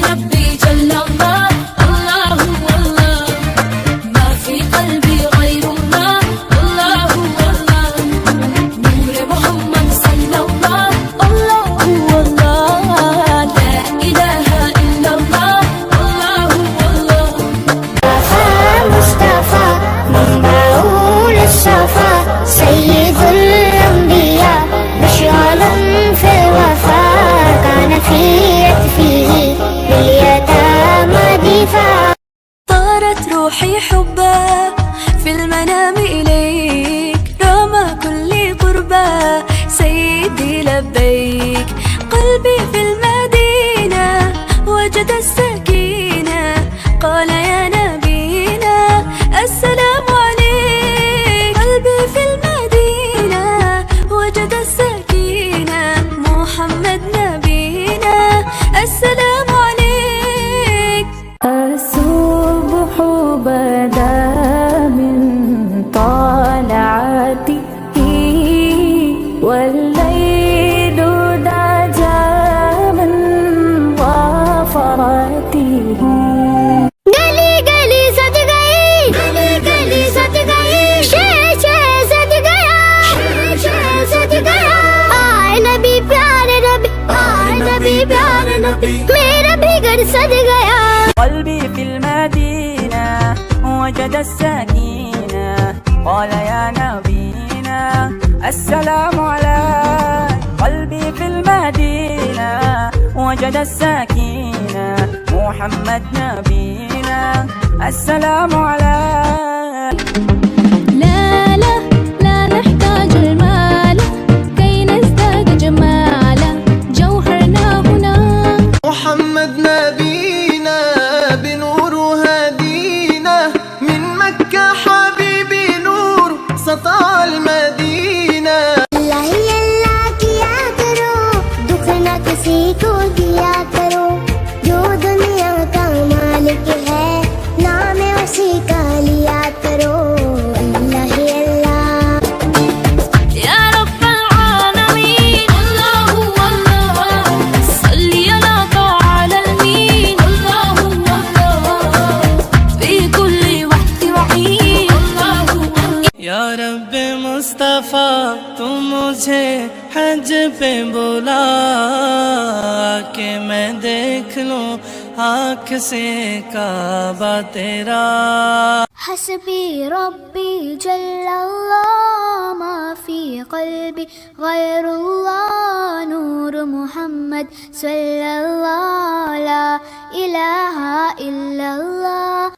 لبي جل الله، الله الله، ما في قلبي غير الله، الله الله، نور محمد صلى الله، الله الله، لا إله إلا الله، الله الله. مصطفى منبع للصفا سيد الأنبياء مشعل في الوفاء كان في يكفيه لليتامى دفاع. طارت روحي حبا في المنام إليك رمى كل قربا سيدي لبيك. قلبي في المدينة وجد السكينة قال يا نبينا السلام عليك. قلبي في المدينة وجد السكينة محمد نبينا السلام عليك. الصبح بدا من طلعته والليل دجى من ظفرته. गली गली सज गई, गली गली सज गई, शे सज गया, शे सज गया। आए नबी प्यारे नबी, आए नबी प्यारे नबी, मेरा भी घर सज गया। قلبي في المدينة وجد السكينة قال يا نبينا السلام عليك. قلبي في المدينة وجد السكينة محمد نبينا السلام عليك. لا لا لا نحتاج المال كي نزداد جمالا جوهرنا هنا. محمد نبينا بنور هدينا من مكة حبيبي نور سطع المدينة. अल्लाह ही अल्लाह किया करो, दुख ना किसी को दिया करो, जो दुनिया का मालिक है नाम उसी का लिया करो। अल्लाह ही अल्लाह। يا رب العالمين الله الله صلي على طه الأمين الله الله في كل وقت وحين الله الله. या रब मुस्तफ़ा तुम मुझे हज पे बुला के मैं देख लूं आँख से काबा तेरा। हस्बी रब्बी जल्लल्लाह मा फी क़ल्बी गैरुल्लाह नूर मुहम्मद सल्लल्लाह ला इलाहा इल्ला